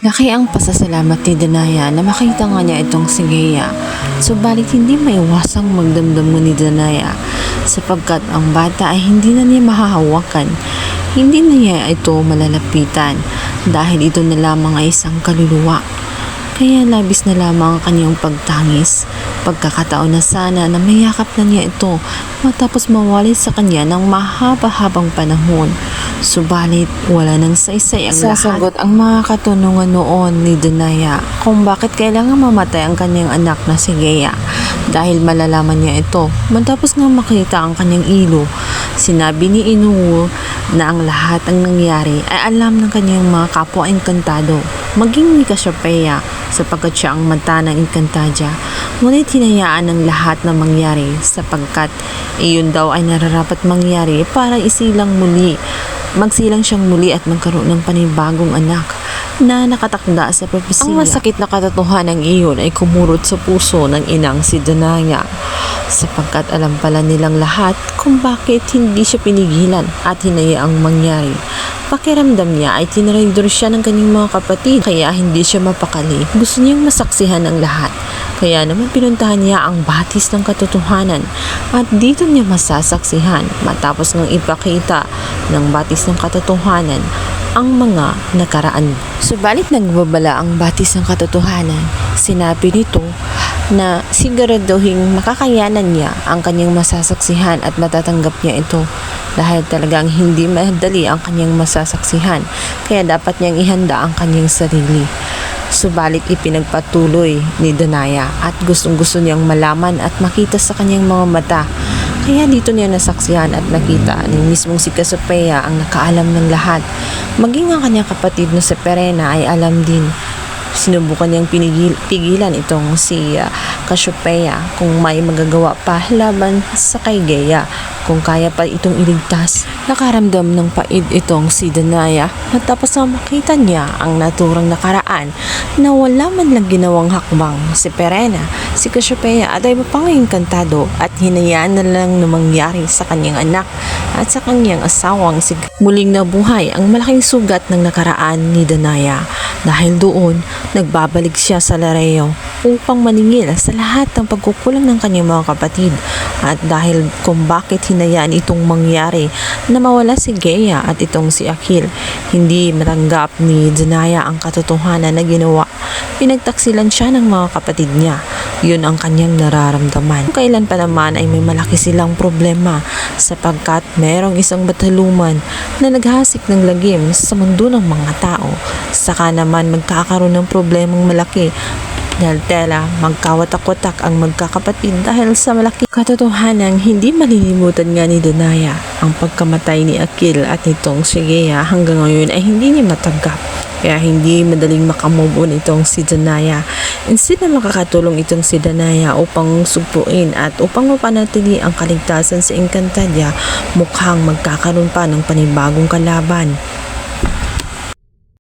Laki ang pasasalamat ni Danaya na makita nga niya itong si Gea. Subalit hindi maiwasang magdamdam mo ni Danaya sapagkat ang bata ay hindi na niya mahahawakan. Hindi na niya ito malalapitan dahil ito na lamang ay isang kaluluwa. Kaya labis na lamang ang kanyang pagtangis. Pagkakataon na sana na mayakap na niya ito matapos mawali sa kanya ng mahaba-habang panahon. Subalit wala nang saysay ang sasagot ang mga katanungan noon ni Danaya kung bakit kailangan mamatay ang kanyang anak na si Gea. Dahil malalaman niya ito matapos nga makita ang kanyang ilo. Sinabi ni Inuo na ang lahat ng nangyari ay alam ng kanyang mga kapwa engkantado, maging ni Cassiopeia sapagkat siya ang mata ng Encantadia. Ngunit hinayaan ng lahat na mangyari sapagkat iyon daw ay nararapat mangyari para magsilang siyang muli at magkaroon ng panibagong anak na nakatakda sa propesya. Ang masakit na katotohanan iyon ay kumurot sa puso ng inang si Danaya sapagkat alam pala nilang lahat kung bakit hindi siya pinigilan at hinayaang mangyari. Pakiramdam niya ay tinraidor siya ng kanyang mga kapatid kaya hindi siya mapakali. Gusto niyang masaksihan ang lahat. Kaya naman pinuntahan niya ang batis ng katotohanan at dito niya masasaksihan matapos ngang ipakita ng batis ng katotohanan ang mga nakaraan. Subalit nagbabala ang batis ng katotohanan. Sinabi nito na siguraduhin makakayanan niya ang kanyang masasaksihan at matatanggap niya ito dahil talagang hindi madali ang kanyang masasaksihan kaya dapat niyang ihanda ang kanyang sarili. Subalit ipinagpatuloy ni Danaya at gustong-gusto niyang malaman at makita sa kanyang mga mata. Kaya dito niya nasaksihan at nakita ni mismong si Cassiopeia ang nakaalam ng lahat. Maging ang kanyang kapatid na si Perena ay alam din. Sinubukan niyang pigilan itong si Cassiopeia kung may magagawa pa laban sa kay Gea, kung kaya pa itong iligtas. Nakaramdam ng pait itong si Danaya matapos na makita niya ang naturang nakaraan na wala man lang ginawang hakbang si Perena, si Cassiopeia at ay mapangingkantado at hinayaan na lang na mangyari sa kanyang anak at sa kanyang asawang si muling nabuhay ang malaking sugat ng nakaraan ni Danaya. Dahil doon, nagbabalik siya sa Lareo upang maningil sa lahat ng pagkukulang ng kanyang mga kapatid at dahil kung bakit hinayaan itong mangyari na mawala si Gea at itong si Akil. Hindi matanggap ni Danaya ang katotohanan na ginawa. Pinagtaksilan siya ng mga kapatid niya. Yun ang kanyang nararamdaman. Kailan pa naman ay may malaki silang problema sapagkat merong isang bataluman na naghasik ng lagim sa mundo ng mga tao. Saka naman magkakaroon ng problemang malaki dahil tela magkawatak-watak ang magkakapatid dahil sa malaki katotohanan. Hindi malilimutan nga ni Danaya ang pagkamatay ni Akil at nitong si Gea hanggang ngayon ay hindi niya matanggap. Kaya hindi madaling makamove on itong si Danaya. Instead na makakatulong itong si Danaya upang sugpuin at upang mapanatili ang kaligtasan sa Encantadia, mukhang magkakaroon pa ng panibagong kalaban.